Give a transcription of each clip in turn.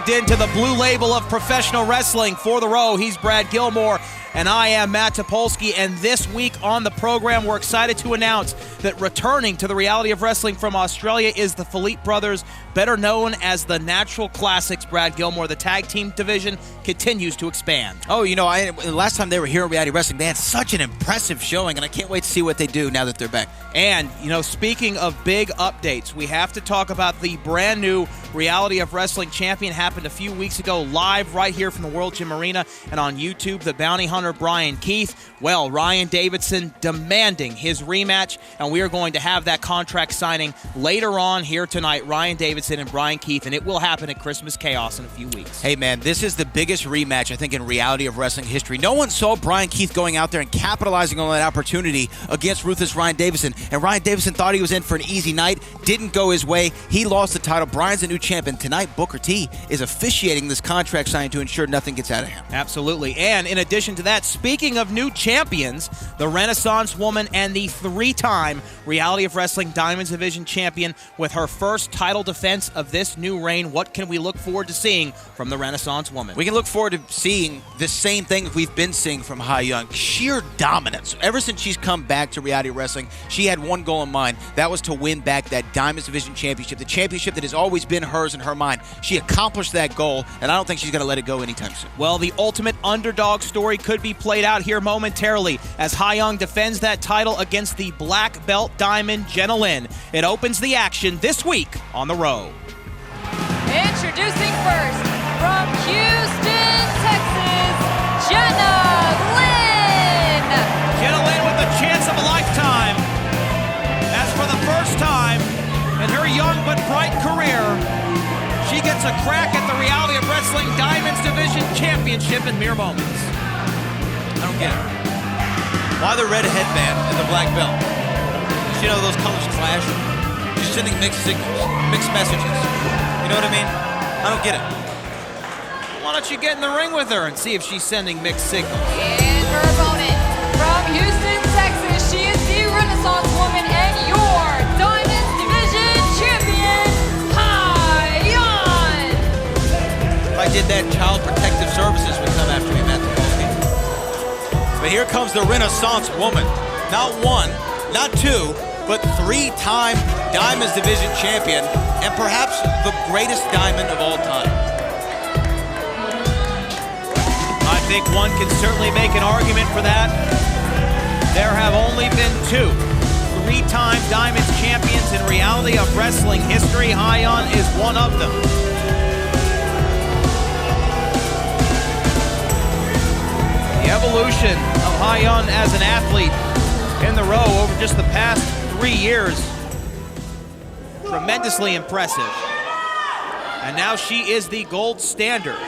plugged into the blue label of professional wrestling. For the row, he's Brad Gilmore, and I am Matt Topolsky. And this week on the program, we're excited to announce that returning to the reality of wrestling from Australia is the Philippe brothers, better known as the Natural Classics. Brad Gilmore, the tag team division continues to expand. Oh, you know, last time they were here in Reality Wrestling, they had such an impressive showing, and I can't wait to see what they do now that they're back. And, you know, speaking of big updates, we have to talk about the brand new Reality of Wrestling champion. Happened a few weeks ago live right here from the World Gym Arena and on YouTube. The bounty hunter Bryan Keith. Well, Ryan Davidson demanding his rematch, and we are going to have that contract signing later on here tonight. Ryan Davidson and Bryan Keith, and it will happen at Christmas Chaos in a few weeks. Hey, man, this is the biggest rematch, I think, in Reality of Wrestling history. No one saw Bryan Keith going out there and capitalizing on that opportunity against ruthless Ryan Davidson, and Ryan Davidson thought he was in for an easy night. Didn't go his way. He lost the title. Bryan's a new champion. Tonight, Booker T is officiating this contract signing to ensure nothing gets out of him. Absolutely. And in addition to that, speaking of new champions, the Renaissance Woman and the three-time Reality of Wrestling Diamonds Division champion with her first title defense of this new reign. What can we look forward to seeing from the Renaissance Woman? We can look forward to seeing the same thing we've been seeing from Hyan. Sheer dominance. Ever since she's come back to Reality Wrestling, she had one goal in mind. That was to win back that Diamonds Division championship, the championship that has always been hers in her mind. She accomplished that goal, and I don't think she's going to let it go anytime soon. Well, the ultimate underdog story could be played out here momentarily as Hyan defends that title against the black belt diamond Jenna Lynn. It opens the action this week on the Row. Introducing first, from Houston, Texas, Jenna Lynn. Jenna Lynn with the chance of a lifetime, as for the first time in her young but bright career, she gets a crack at the Reality of Wrestling Diamonds Division Championship in mere moments. I don't get it. Why the red headband and the black belt? You know, those colors clash. You're sending mixed signals, mixed messages. You know what I mean? I don't get it. Why don't you get in the ring with her and see if she's sending mixed signals? And her opponent, from Houston, Texas, she is the Renaissance Woman and your Diamonds Division champion, Hyan. If I did that, Child Protective Services would come after me, Matt Topolsky. But here comes the Renaissance Woman. Not one, not two, but three-time Diamonds Division champion, and perhaps the greatest diamond of all time. I think one can certainly make an argument for that. There have only been two three-time Diamonds champions in Reality of Wrestling history. Hyan is one of them. The evolution of Hyan as an athlete in the Row over just the past 3 years, tremendously impressive. And now she is the gold standard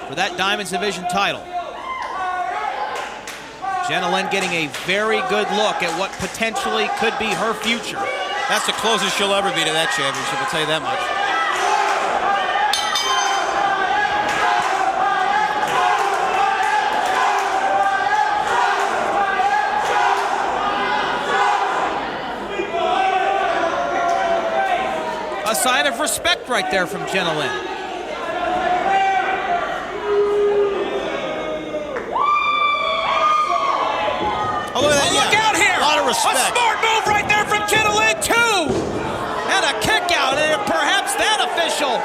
for that Diamonds Division title. Jenna Lynn getting a very good look at what potentially could be her future. That's the closest she'll ever be to that championship, I'll tell you that much. A sign of respect right there from Jenna Lynn. Oh, look at that. Look out here! A lot of respect. A smart move right there from Jenna Lynn, too! And a kick out, and if perhaps that official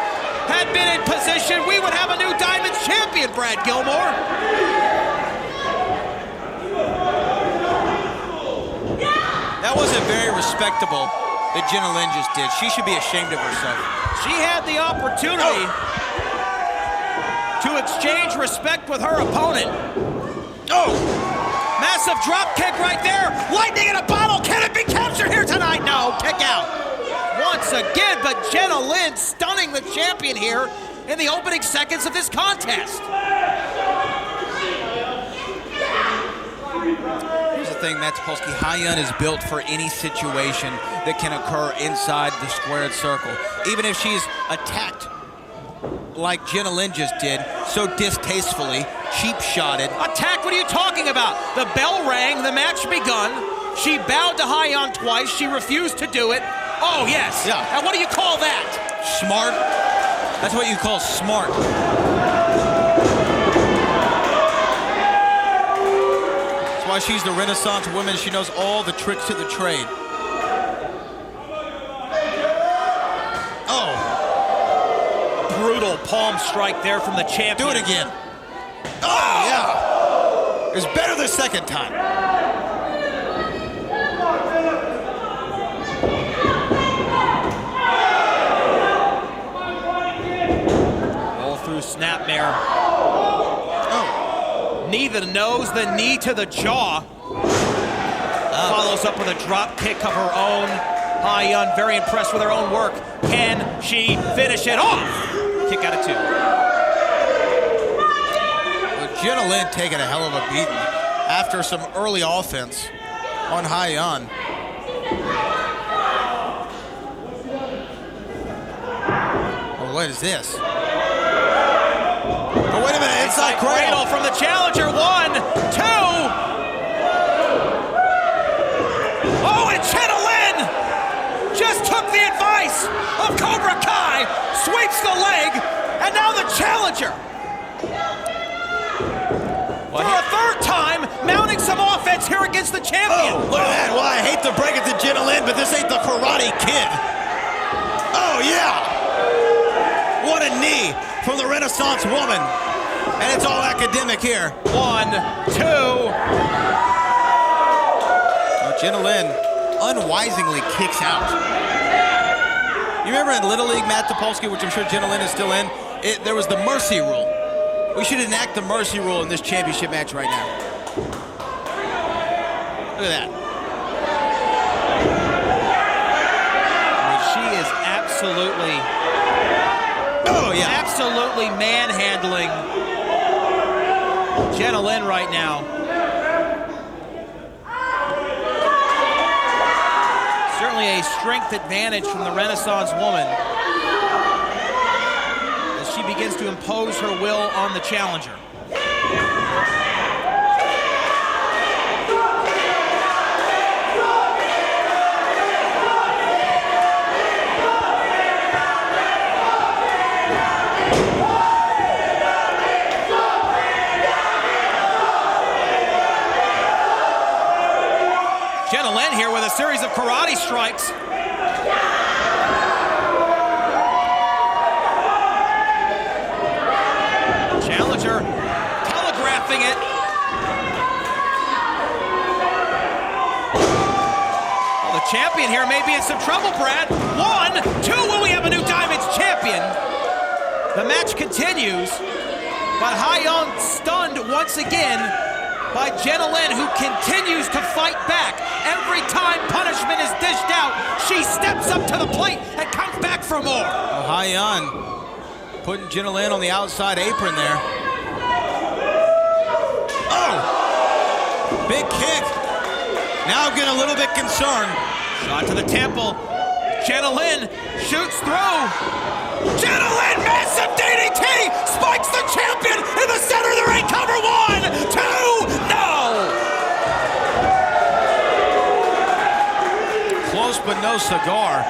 had been in position, we would have a new Diamonds champion, Brad Gilmore. That wasn't very respectable that Jenna Lynn just did. She should be ashamed of herself. She had the opportunity to exchange respect with her opponent. Oh! Massive drop kick right there. Lightning in a bottle. Can it be captured here tonight? No. Kick out. Once again, but Jenna Lynn stunning the champion here in the opening seconds of this contest. Here's the thing, Matt Topolsky. Hyan is built for any situation that can occur inside the squared circle. Even if she's attacked like Jenna Lynn just did, so distastefully, cheap-shotted. Attack? What are you talking about? The bell rang, the match begun. She bowed to Hyan twice. She refused to do it. Oh, yes. Yeah. And what do you call that? Smart, That's what you call smart. That's why she's the Renaissance woman. She knows all the tricks of the trade. Oh. Brutal palm strike there from the champion. Do it again. Oh, yeah. It was better the second time. Snapmare. Oh. Knee to the nose, the knee to the jaw. Follows up with a drop kick of her own. Hyan very impressed with her own work. Can she finish it off? Kick out of 2. Well, Jenna Lynn taking a hell of a beating after some early offense on Hyan. Oh, what is this? Oh, wait a minute, inside cradle from the challenger. 1, 2. Oh, and Jenna Lynn just took the advice of Cobra Kai, sweeps the leg, and now the challenger. For a third time, mounting some offense here against the champion. Oh, look at that. Well, I hate to break it to Jenna Lynn, but this ain't the Karate Kid. Oh, yeah. What a knee from the Renaissance woman. And it's all academic here. 1, 2. Oh, Jenna Lynn unwisely kicks out. You remember in Little League, Matt Topolsky, which I'm sure Jenna Lynn is still in, there was the mercy rule. We should enact the mercy rule in this championship match right now. Look at that. I mean, she is absolutely... Oh, yeah. Absolutely manhandling Jenna Lynn right now. Certainly a strength advantage from the Renaissance woman as she begins to impose her will on the challenger. Jenna Lynn here with a series of karate strikes. Challenger telegraphing it. Well, the champion here may be in some trouble, Brad. 1, 2, will we have a new Diamonds champion? The match continues, but Hyan stunned once again by Jenna Lynn, who continues to fight back. Every time punishment is dished out, she steps up to the plate and comes back for more. Oh, Hyan putting Jenna Lynn on the outside apron there. Oh! Big kick. Now getting a little bit concerned. Shot to the temple. Jenna Lynn shoots through. Jenna Lynn, massive DDT, spikes the champion in the center of the ring. Cover 1, 2, no! Close but no cigar.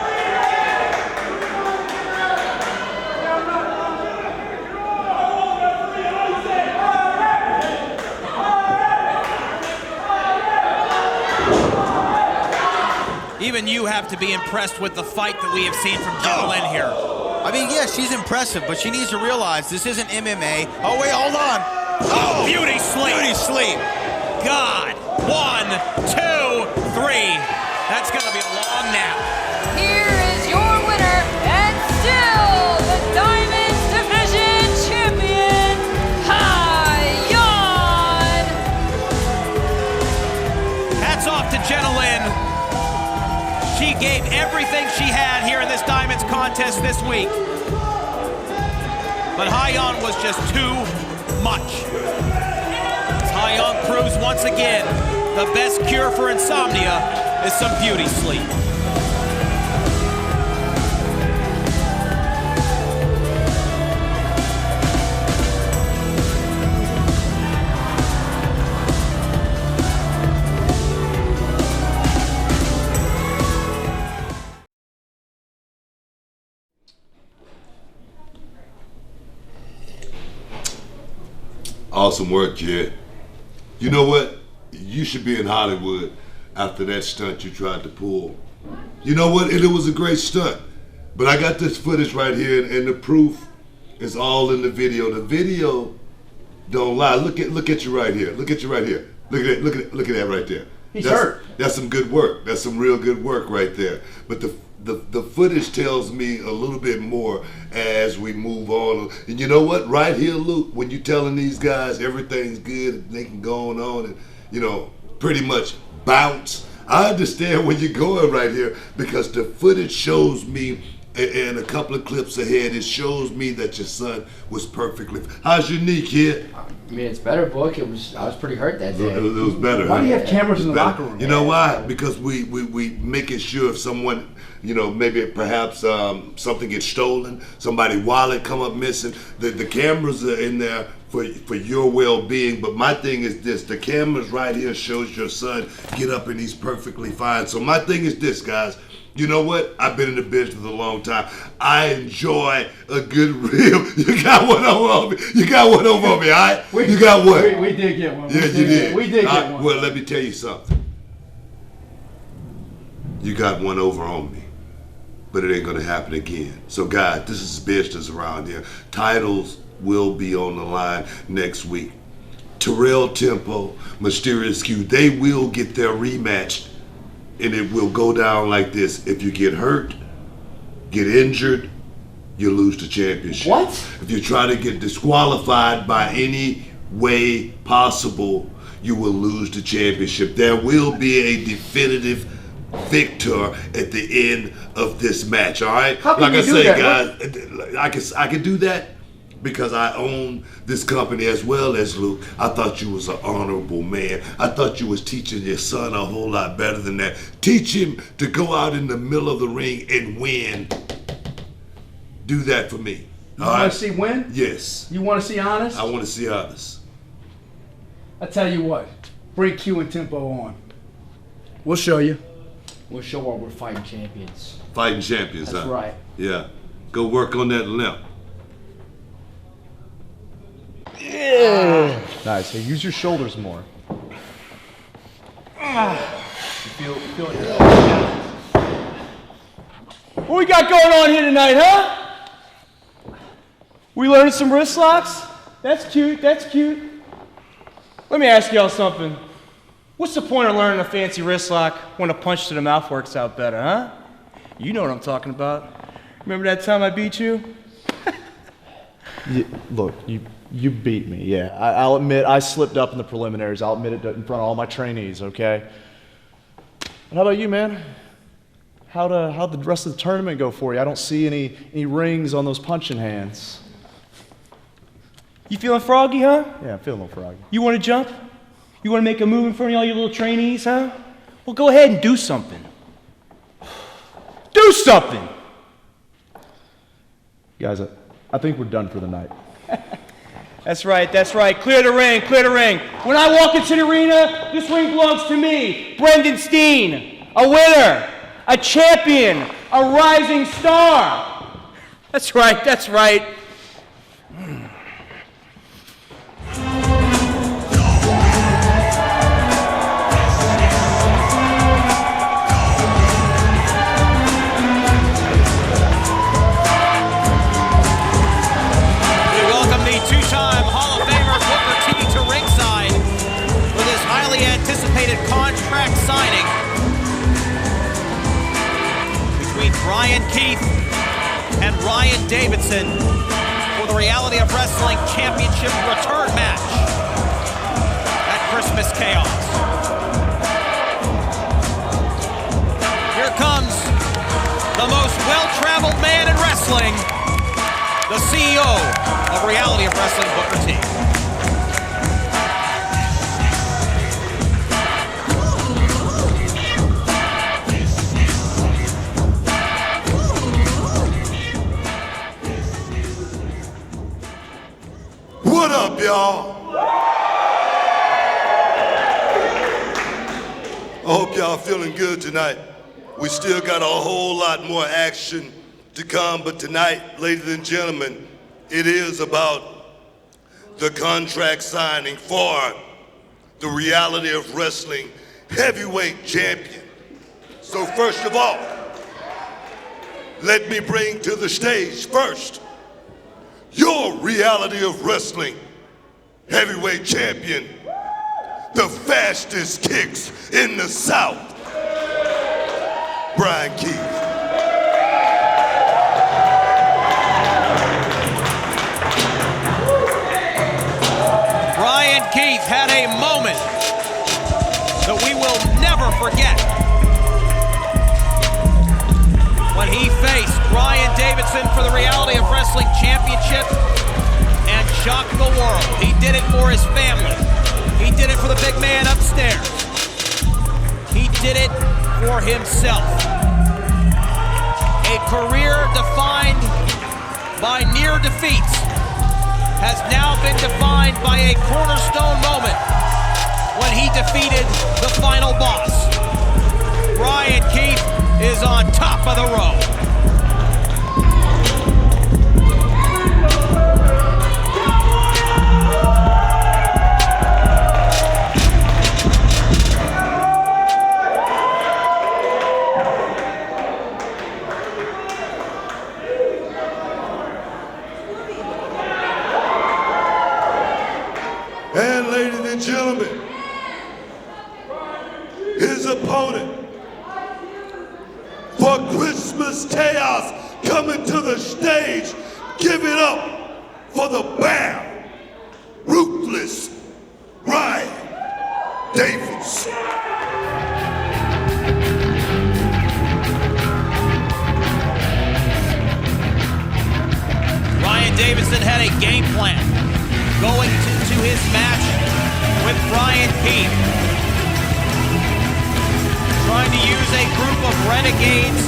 Even you have to be impressed with the fight that we have seen from Jenna Lynn here. I mean, yeah, she's impressive, but she needs to realize this isn't MMA. Oh, wait, hold on. Oh, beauty sleep. Beauty sleep. God. 1, 2, 3. That's going to be a long nap. Here is your winner and still the Diamonds Division Champion, Hyan. Hats off to Jenna Lynn. She gave everything she had here in this Diamonds contest this week. But Hyan was just too much. Hyan proves once again the best cure for insomnia is some beauty sleep. Awesome work, kid. You know what? You should be in Hollywood after that stunt you tried to pull. You know what? It was a great stunt. But I got this footage right here, and the proof is all in the video. The video don't lie. Look at you right here. Look at you right here. Look at it. Look at that right there. He's hurt. That's some good work. That's some real good work right there. But the footage tells me a little bit more as we move on. And you know what? Right here, Luke, when you're telling these guys everything's good and they can go on and, you know, pretty much bounce. I understand where you're going right here because the footage shows me, and a couple of clips ahead, it shows me that your son was perfectly. How's your knee, kid? I mean, it's better, Book. I was pretty hurt that day. It was better. Why do you have cameras in the locker room? You know why? Because we making sure if someone, you know, maybe perhaps something gets stolen, somebody's wallet come up missing, the cameras are in there for your well-being. But my thing is this: the cameras right here shows your son get up and he's perfectly fine. So my thing is this, guys. You know what? I've been in the business a long time. I enjoy a good rib. You got one over on me. You got one over on me, all right? You got one. We did get one. Yeah, you did. We did get one. Well, let me tell you something. You got one over on me. But it ain't going to happen again. So, guys, this is business around here. Titles will be on the line next week. Terrell Tempo, Mysterious Q, they will get their rematch. And it will go down like this. If you get hurt, get injured, you lose the championship. What? If you try to get disqualified by any way possible, you will lose the championship. There will be a definitive victor at the end of this match, all right? How can like you I do say, that? guys, I can do that because I own this company as well as Luke. I thought you was an honorable man. I thought you was teaching your son a whole lot better than that. Teach him to go out in the middle of the ring and win. Do that for me. You want to see win? Yes. You want to see honest? I want to see honest. I tell you what, bring Q and Tempo on. We'll show you. We'll show why we're fighting champions. Fighting champions, That's huh? right. Yeah. Go work on that limp. Nice. Hey, use your shoulders more. What we got going on here tonight, huh? We learning some wrist locks? That's cute, that's cute. Let me ask y'all something. What's the point of learning a fancy wrist lock when a punch to the mouth works out better, huh? You know what I'm talking about. Remember that time I beat you? Look, you beat me, yeah. I'll admit I slipped up in the preliminaries. I'll admit it in front of all my trainees, okay? But how about you, man? How'd the rest of the tournament go for you? I don't see any rings on those punching hands. You feeling froggy, huh? Yeah, I'm feeling a little froggy. You want to jump? You want to make a move in front of all your little trainees, huh? Well, go ahead and do something. Do something! Guys, I think we're done for the night. That's right, that's right. Clear the ring, clear the ring. When I walk into the arena, this ring belongs to me, Brendan Steen, a winner, a champion, a rising star. That's right, that's right. Contract signing between Bryan Keith and Ryan Davidson for the Reality of Wrestling Championship return match at Christmas Chaos. Here comes the most well-traveled man in wrestling, the CEO of Reality of Wrestling, Booker T. What up, y'all? I hope y'all feeling good tonight. We still got a whole lot more action to come, but tonight, ladies and gentlemen, it is about the contract signing for the Reality of Wrestling heavyweight champion. So first of all, let me bring to the stage first your Reality of Wrestling heavyweight champion, the fastest kicks in the South, Bryan Keith. Bryan Keith had a moment that we will never forget when he faced Bryan Davidson for the Reality of Wrestling Championship and shocked the world. He did it for his family. He did it for the big man upstairs. He did it for himself. A career defined by near defeats has now been defined by a cornerstone moment when he defeated the final boss. Bryan Keith is on top of the road. And ladies and gentlemen, his opponent for Christmas Chaos coming to the stage, give it up for the bear, ruthless Bryan Davidson. Bryan Davidson had a game plan going to his match with Bryan Keith, trying to use a group of renegades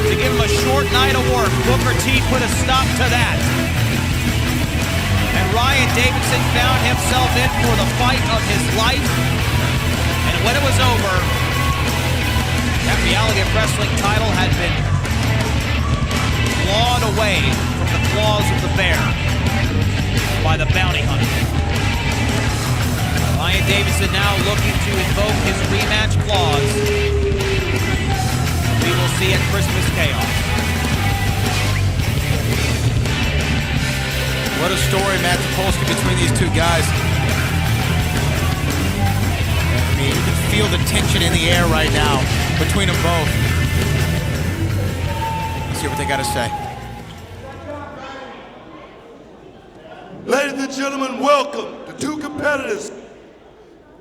to give him a short night of work. Booker T put a stop to that. And Bryan Davidson found himself in for the fight of his life. And when it was over, that Reality of Wrestling title had been clawed away from the claws of the bear by the bounty hunter. Bryan Davidson now looking to invoke his rematch clause. We will see at Christmas Chaos. What a story, Matt Topolsky, between these two guys. I mean, you can feel the tension in the air right now between them both. Let's see what they got to say. Ladies and gentlemen, welcome the two competitors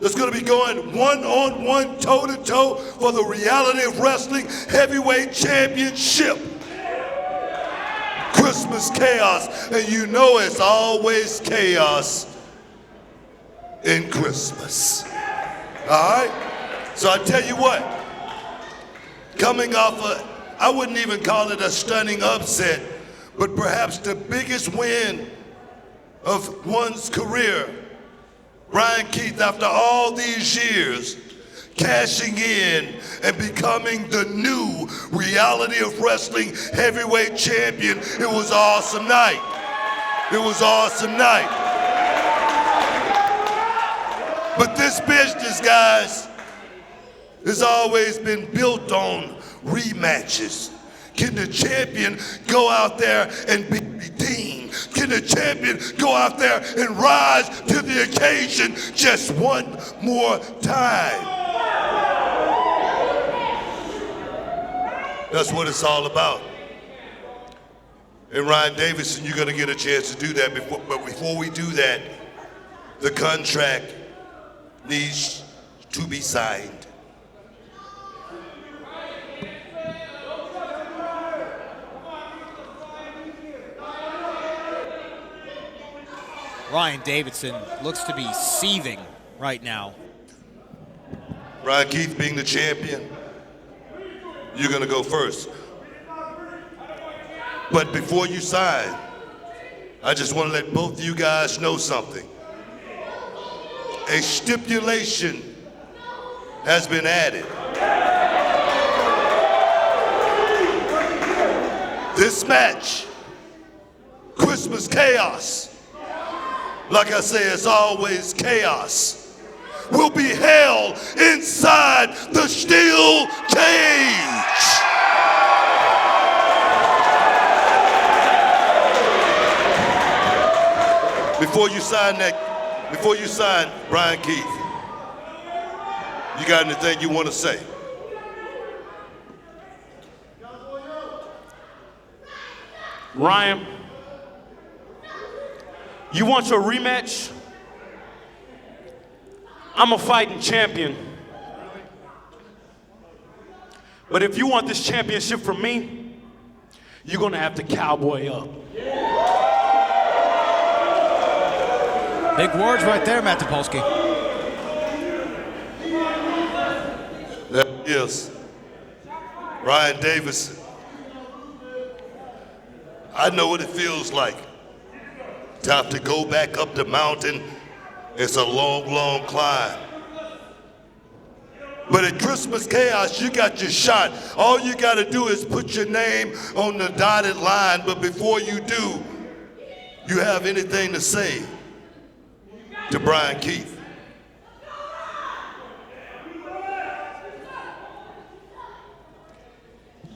that's going to be going one-on-one, toe-to-toe for the Reality of Wrestling Heavyweight Championship. Christmas Chaos, and you know it's always chaos in Christmas. All right? So I tell you what, coming off I wouldn't even call it a stunning upset, but perhaps the biggest win of one's career, Bryan Keith, after all these years, cashing in and becoming the new Reality of Wrestling heavyweight champion. It was an awesome night. It was an awesome night. But this business, guys, has always been built on rematches. Can the champion go out there and be redeemed? Can the champion go out there and rise to the occasion just one more time? That's what it's all about. And Bryan Davidson, you're gonna get a chance to do that but before we do that, the contract needs to be signed. Bryan Davidson looks to be seething right now. Bryan Keith, being the champion, you're gonna go first. But before you sign, I just wanna let both of you guys know something. A stipulation has been added. This match, Christmas Chaos, like I say, as always, chaos will be held inside the steel cage. Before you sign Bryan Keith, you got anything you want to say? Ryan, you want your rematch? I'm a fighting champion. But if you want this championship from me, you're gonna have to cowboy up. Big words right there, Matt Topolsky. That is Ryan Davidson. I know what it feels like to have to go back up the mountain. It's a long, long climb. But at Christmas Chaos, you got your shot. All you got to do is put your name on the dotted line. But before you do, you have anything to say to Bryan Keith?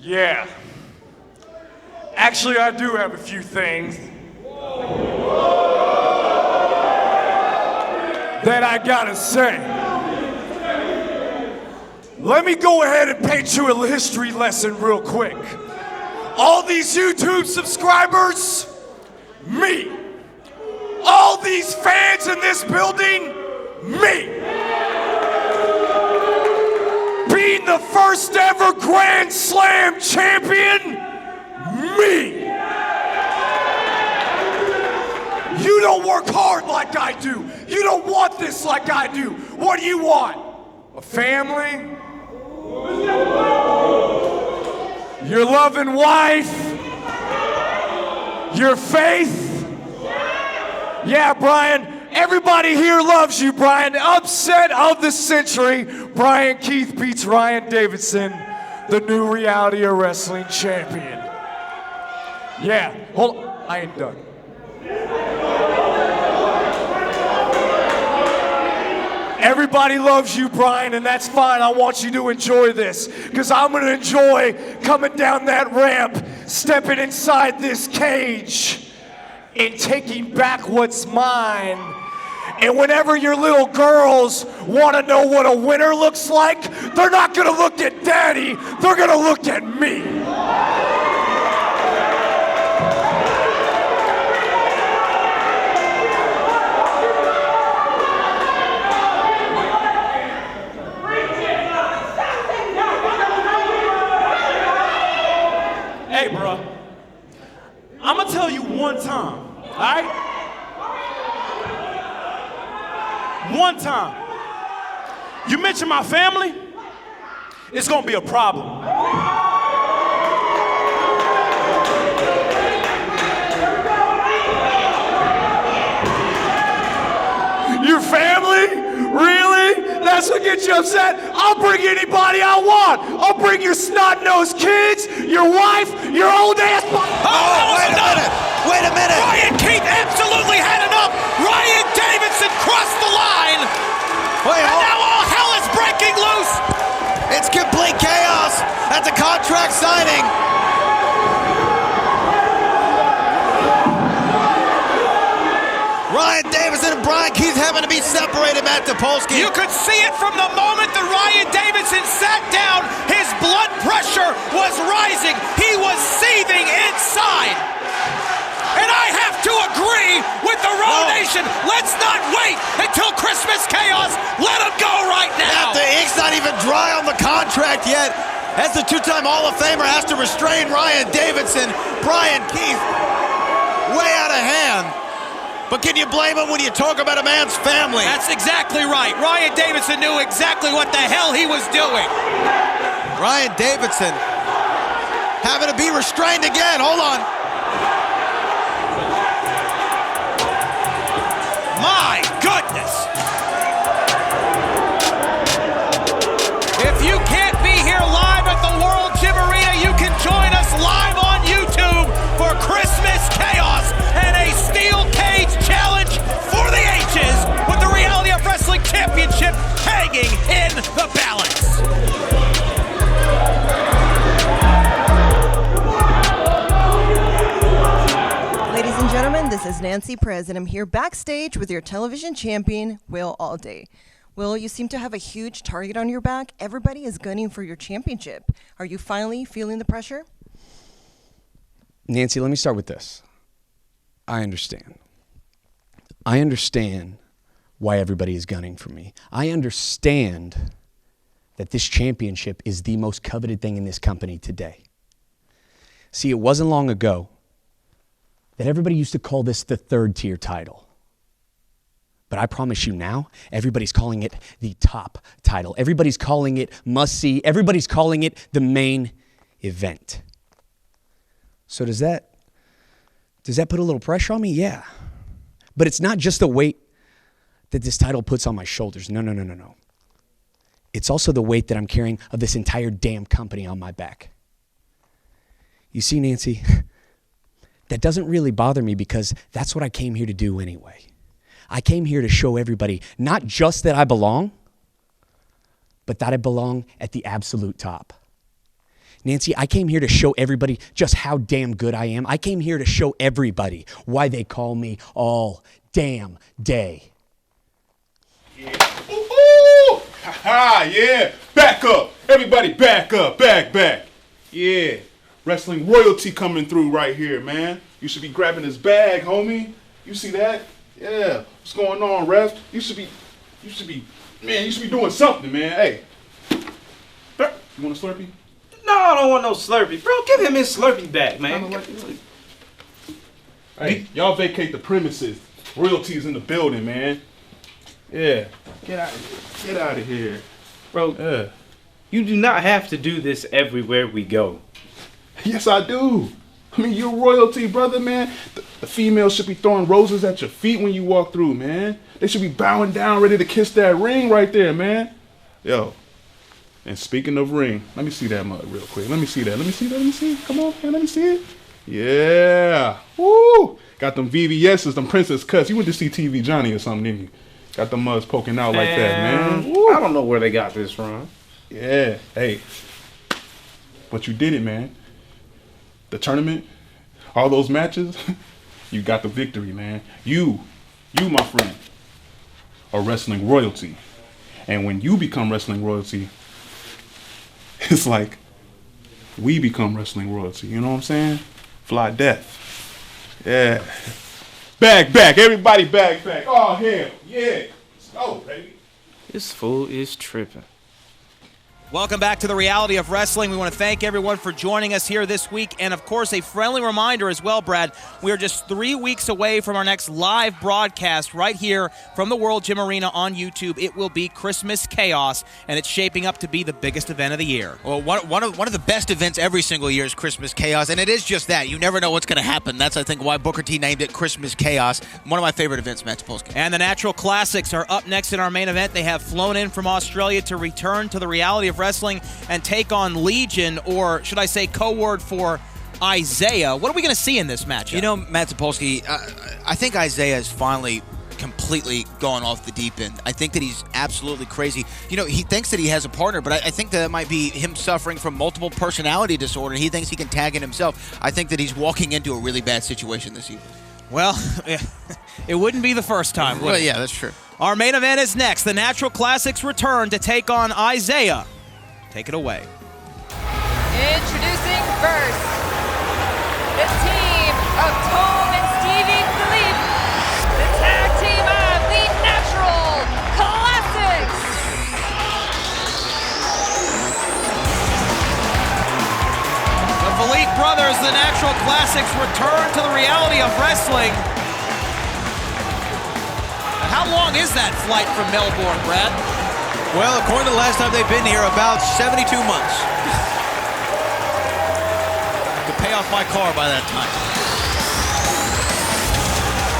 Yeah. Actually, I do have a few things that I gotta say. Let me go ahead and paint you a history lesson real quick. All these YouTube subscribers, me. All these fans in this building, me. Being the first ever Grand Slam champion, me. You don't work hard like I do. You don't want this like I do. What do you want? A family? Your loving wife? Your faith? Yeah, Bryan. Everybody here loves you, Bryan. Upset of the century. Bryan Keith beats Ryan Davidson, the new Reality of Wrestling champion. Yeah, hold on. I ain't done. Everybody loves you, Bryan, and that's fine. I want you to enjoy this, because I'm going to enjoy coming down that ramp, stepping inside this cage, and taking back what's mine. And whenever your little girls want to know what a winner looks like, they're not going to look at Daddy, they're going to look at me. Hey, bro, I'm gonna tell you one time, all right? One time. You mention my family, it's gonna be a problem. Your family? Really? That's what gets you upset? I'll bring anybody I want. I'll bring your snot-nosed kids, your wife, your old ass. Oh, wait a minute. Bryan Keith absolutely had enough. Ryan Davidson crossed the line. And now all hell is breaking loose. It's complete chaos at the contract signing. Ryan Davidson and Bryan Keith having to be separated, Matt Topolsky. You could see it from the moment that Ryan Davidson sat down. His blood pressure was rising. He was seething inside. And I have to agree with the Raw Nation. Let's not wait until Christmas Chaos. Let him go right now. The ink's not even dry on the contract yet. As the two-time Hall of Famer has to restrain Ryan Davidson, Bryan Keith way out of hand. But can you blame him when you talk about a man's family? That's exactly right. Ryan Davidson knew exactly what the hell he was doing. Ryan Davidson having to be restrained again. Hold on. My goodness. If you can't be here live at the World Gym Arena, you can join us live on YouTube for Christmas Chaos and a steel cage challenge for This is Nancy Perez, and I'm here backstage with your television champion, Will Alday. Will, you seem to have a huge target on your back. Everybody is gunning for your championship. Are you finally feeling the pressure? Nancy, let me start with this. I understand. I understand why everybody is gunning for me. I understand that this championship is the most coveted thing in this company today. See, it wasn't long ago that everybody used to call this the third-tier title. But I promise you now, everybody's calling it the top title. Everybody's calling it must-see. Everybody's calling it the main event. So does that put a little pressure on me? Yeah. But it's not just the weight that this title puts on my shoulders. No. It's also the weight that I'm carrying of this entire damn company on my back. You see, Nancy, that doesn't really bother me because that's what I came here to do anyway. I came here to show everybody not just that I belong, but that I belong at the absolute top. Nancy, I came here to show everybody just how damn good I am. I came here to show everybody why they call me all damn day. Yeah. Ooh! Ha-ha, yeah. Back up. Everybody back up. Back. Yeah. Wrestling royalty coming through right here, man. You should be grabbing his bag, homie. You see that? Yeah. What's going on, ref? You should be doing something, man. Hey. You want a Slurpee? No, I don't want no Slurpee. Bro, give him his Slurpee back, man. Hey, y'all vacate the premises. Royalty's in the building, man. Yeah. Get out of here. Bro, you do not have to do this everywhere we go. Yes, I do. I mean, you're royalty, brother, man. The females should be throwing roses at your feet when you walk through, man. They should be bowing down, ready to kiss that ring right there, man. Yo. And speaking of ring, let me see that mug real quick. Let me see that. Come on, man. Let me see it. Yeah. Woo. Got them VVS's, them princess cuts. You went to see TV Johnny or something, didn't you? Got them mugs poking out like that, man. Woo. I don't know where they got this from. Yeah. Hey. But you did it, man. The tournament, all those matches, you got the victory, man. You, my friend, are wrestling royalty. And when you become wrestling royalty, it's like we become wrestling royalty. You know what I'm saying? Fly death. Yeah. Back. Everybody back. Oh, hell. Yeah. Let's go, baby. This fool is tripping. Welcome back to the Reality of Wrestling. We want to thank everyone for joining us here this week. And, of course, a friendly reminder as well, Brad. We are just 3 weeks away from our next live broadcast right here from the World Gym Arena on YouTube. It will be Christmas Chaos, and it's shaping up to be the biggest event of the year. Well, one of the best events every single year is Christmas Chaos, and it is just that. You never know what's going to happen. That's, I think, why Booker T named it Christmas Chaos. One of my favorite events, Matt Topolsky. And the Natural Classics are up next in our main event. They have flown in from Australia to return to the Reality of Wrestling and take on Legion, or should I say code word for Isaiah. What are we going to see in this matchup? You know, Matt Topolsky, I think Isaiah has finally completely gone off the deep end. I think that he's absolutely crazy. You know, he thinks that he has a partner, but I think that it might be him suffering from multiple personality disorder. He thinks he can tag in himself. I think that he's walking into a really bad situation this evening. Well, it wouldn't be the first time, would it? Well, yeah, that's true. Our main event is next. The Natural Classics return to take on Isaiah. Take it away. Introducing first, the team of Tom and Stevie Philippe, the tag team of the Natural Classics. The Philippe brothers, the Natural Classics, return to the Reality of Wrestling. How long is that flight from Melbourne, Brad? Well, according to the last time they've been here, about 72 months. Could pay off my car by that time.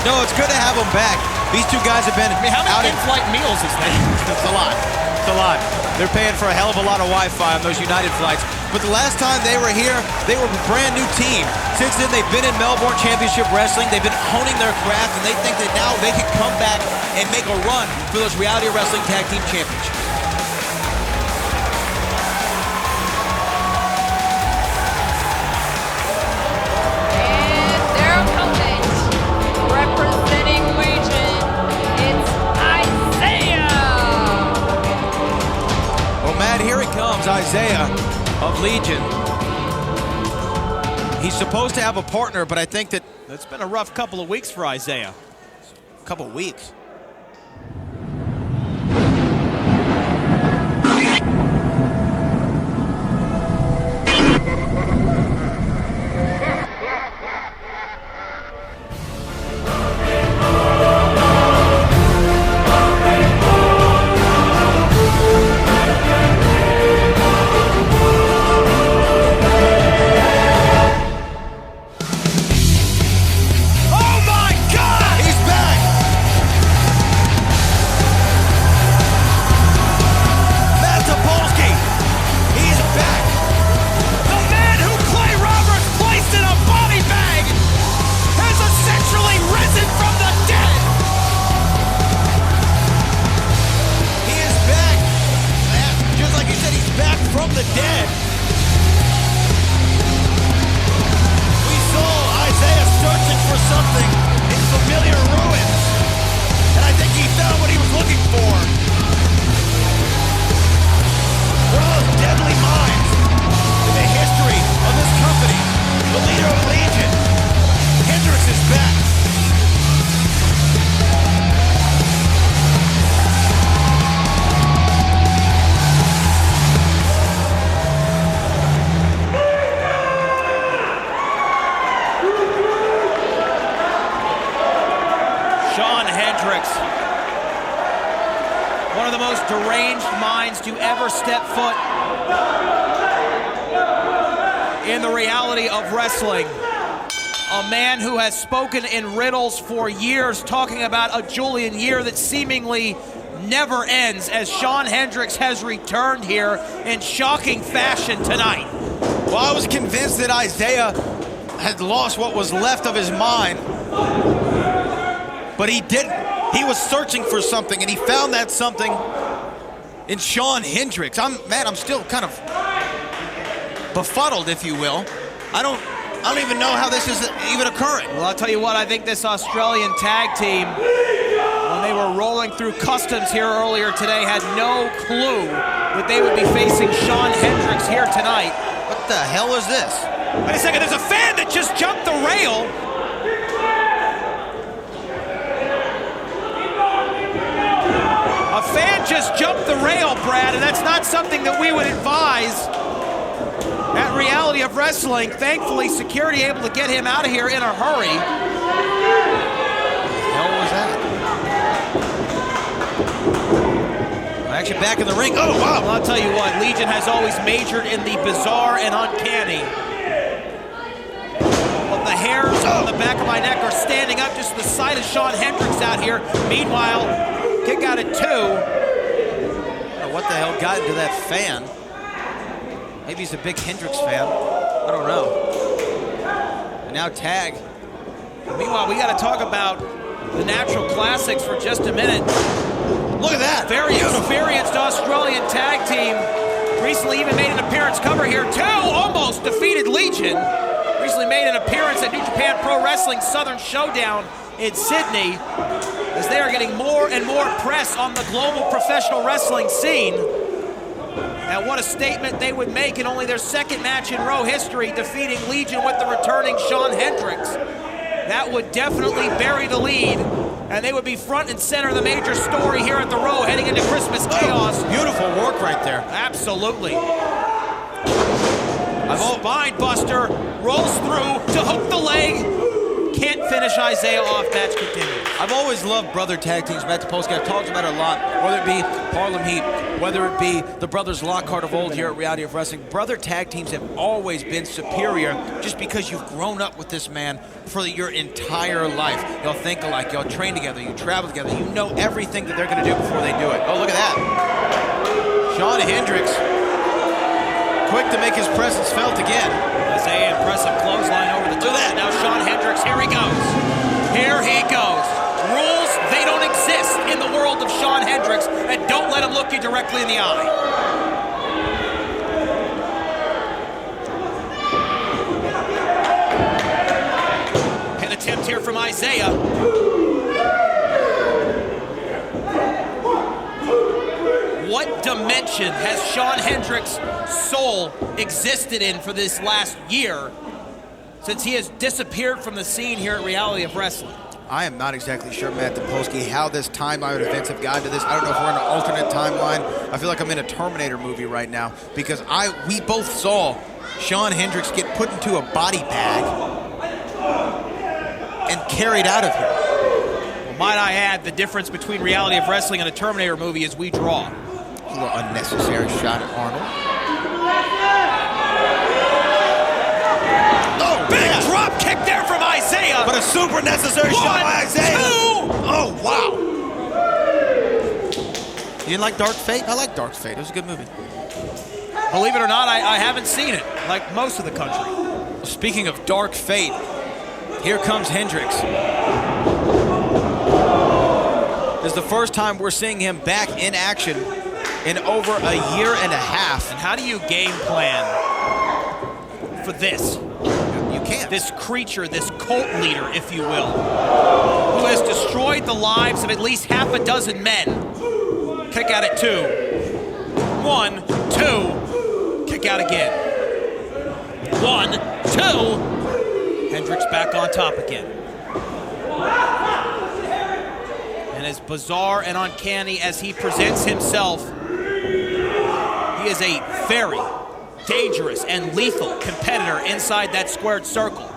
No, it's good to have them back. These two guys have been how many in-flight meals is that? It's a lot. It's a lot. They're paying for a hell of a lot of Wi-Fi on those United flights. But the last time they were here, they were a brand new team. Since then, they've been in Melbourne Championship Wrestling. They've been honing their craft, and they think that now they can come back and make a run for those Reality of Wrestling Tag Team Championships. Isaiah of Legion. He's supposed to have a partner, but I think that it's been a rough couple of weeks for Isaiah. Couple weeks. One of the most deranged minds to ever step foot in the reality of wrestling. A man who has spoken in riddles for years, talking about a Julian year that seemingly never ends, as Shawn Hendricks has returned here in shocking fashion tonight. Well, I was convinced that Isaiah had lost what was left of his mind, but he didn't. He was searching for something, and he found that something in Shawn Hendricks. I'm still kind of befuddled, if you will. I don't even know how this is even occurring. Well, I'll tell you what, I think this Australian tag team, when they were rolling through customs here earlier today, had no clue that they would be facing Shawn Hendricks here tonight. What the hell is this? Wait a second, there's a fan that just jumped the rail. A fan just jumped the rail, Brad, and that's not something that we would advise at Reality of Wrestling. Thankfully, security able to get him out of here in a hurry. What the hell was that? Actually back in the ring. Oh, wow. Well, I'll tell you what, Legion has always majored in the bizarre and uncanny. Well, the hairs on the back of my neck are standing up just to the side of Shawn Hendricks out here. Meanwhile, kick out at 2. I don't know what the hell got into that fan. Maybe he's a big Hendricks fan. I don't know. And now tag. Meanwhile, we got to talk about the Natural Classics for just a minute. Look at that. Very experienced Australian tag team. Recently even made an appearance cover here. 2 almost defeated Legion. Recently made an appearance at New Japan Pro Wrestling Southern Showdown in Sydney, as they are getting more and more press on the global professional wrestling scene. And what a statement they would make in only their second match in Raw history, defeating Legion with the returning Shawn Hendricks. That would definitely bury the lead, and they would be front and center of the major story here at the Raw heading into Christmas Chaos. Beautiful work right there. Absolutely. A spine buster rolls through to hook the leg. Can't finish Isaiah off. Match continues. I've always loved brother tag teams. Matt Topolsky, I've talked about it a lot, whether it be Harlem Heat, whether it be the brothers Lockhart of old here at Reality of Wrestling. Brother tag teams have always been superior just because you've grown up with this man for your entire life. Y'all think alike, y'all train together, you travel together, you know everything that they're going to do before they do it. Oh, look at that. Shawn Hendricks, quick to make his presence felt again. Isaiah, impressive clothesline over the top. Now Shawn Hendricks, here he goes. Here he goes. Rules, they don't exist in the world of Shawn Hendricks, and don't let him look you directly in the eye. Pin attempt here from Isaiah. What dimension has Shawn Hendricks' soul existed in for this last year since he has disappeared from the scene here at Reality of Wrestling? I am not exactly sure, Matt Topolsky, how this timeline of events have gotten to this. I don't know if we're in an alternate timeline. I feel like I'm in a Terminator movie right now because we both saw Shawn Hendricks get put into a body bag and carried out of here. Well, might I add, the difference between Reality of Wrestling and a Terminator movie is we draw. A little unnecessary shot at Arnold. Oh, big drop kick there from Isaiah. But a super necessary shot by Isaiah. 2. Oh, wow. You didn't like Dark Fate? I like Dark Fate. It was a good movie. Believe it or not, I haven't seen it, like most of the country. Speaking of Dark Fate, here comes Hendricks. This is the first time we're seeing him back in action in over a year and a half. And how do you game plan for this? You can't. This creature, this cult leader, if you will, who has destroyed the lives of at least half a dozen men. Kick out at 2. 1, 2. Kick out again. 1, 2. Hendricks back on top again. And as bizarre and uncanny as he presents himself, he is a very dangerous and lethal competitor inside that squared circle.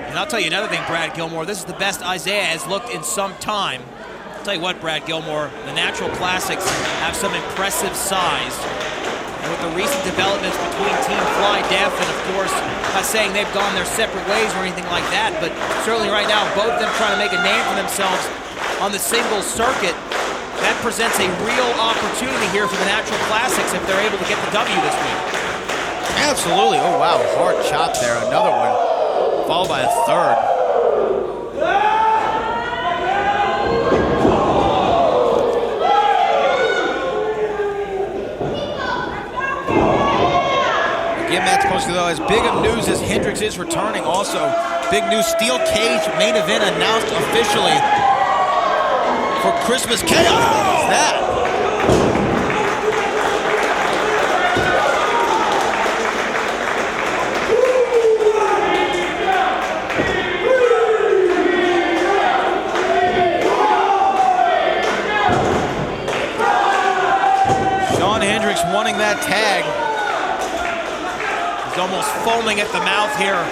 And I'll tell you another thing, Brad Gilmore, this is the best Isaiah has looked in some time. I'll tell you what, Brad Gilmore, the Natural Classics have some impressive size. And with the recent developments between Team Fly Def and, of course, not saying they've gone their separate ways or anything like that, but certainly right now, both of them trying to make a name for themselves on the singles circuit. That presents a real opportunity here for the Natural Classics if they're able to get the W this week. Absolutely. Oh, wow. Hard chop there. Another one, followed by a third. Again, Matt Topolsky, though, as big of news as Hendricks is returning, also big news, steel cage main event announced officially for Christmas Chaos. What is that? Shawn Hendricks wanting that tag. He's almost foaming at the mouth here.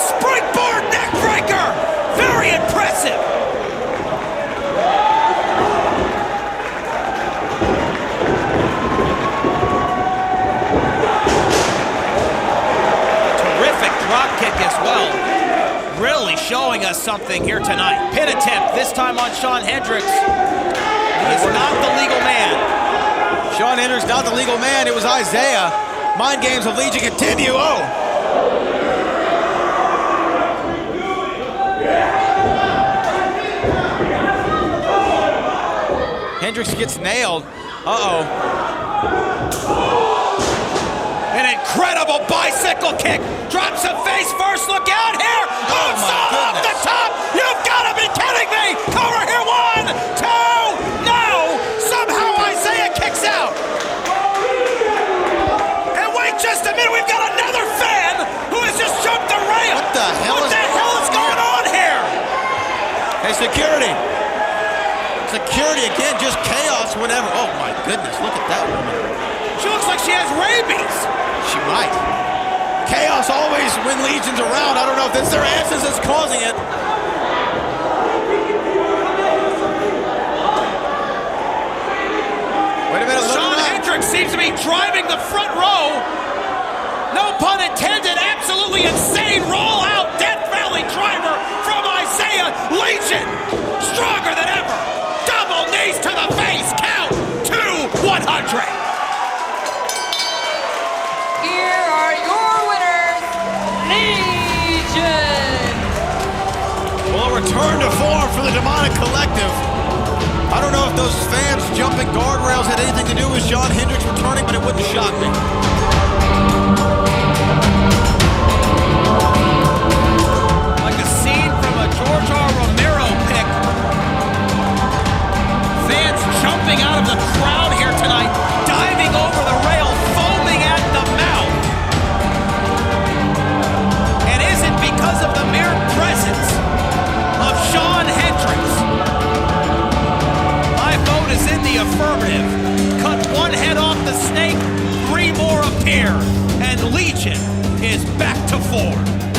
Springboard neckbreaker! Very impressive! Terrific drop kick as well. Really showing us something here tonight. Pin attempt, this time on Shawn Hendricks. He is not the legal man. Shawn Hendricks not the legal man. It was Isaiah. Mind games of Legion continue. Oh! Hendricks gets nailed. Uh-oh. An incredible bicycle kick. Drops him face first. Look out here. Oh, my off the goodness. top. You've got to be kidding me. Cover here. 1, 2. No. Somehow Isaiah kicks out. And wait just a minute. We've got another fan who has just jumped the rail. What the hell is going on here? Hey, security. Security again, just chaos whenever. Oh my goodness, look at that woman. She looks like she has rabies. She might. Chaos always when Legion's around. I don't know if it's their asses that's causing it. Wait a minute, Shawn Hendricks seems to be driving the front row. No pun intended, absolutely insane roll-out Death Valley driver from Isaiah. Legion, stronger than ever. Double knees to the face, count to 100. Here are your winners, Legion. Well, a return to form for the Demonic Collective. I don't know if those fans jumping guardrails had anything to do with Shawn Hendricks returning, but it wouldn't shock me. Confrontation is back to form.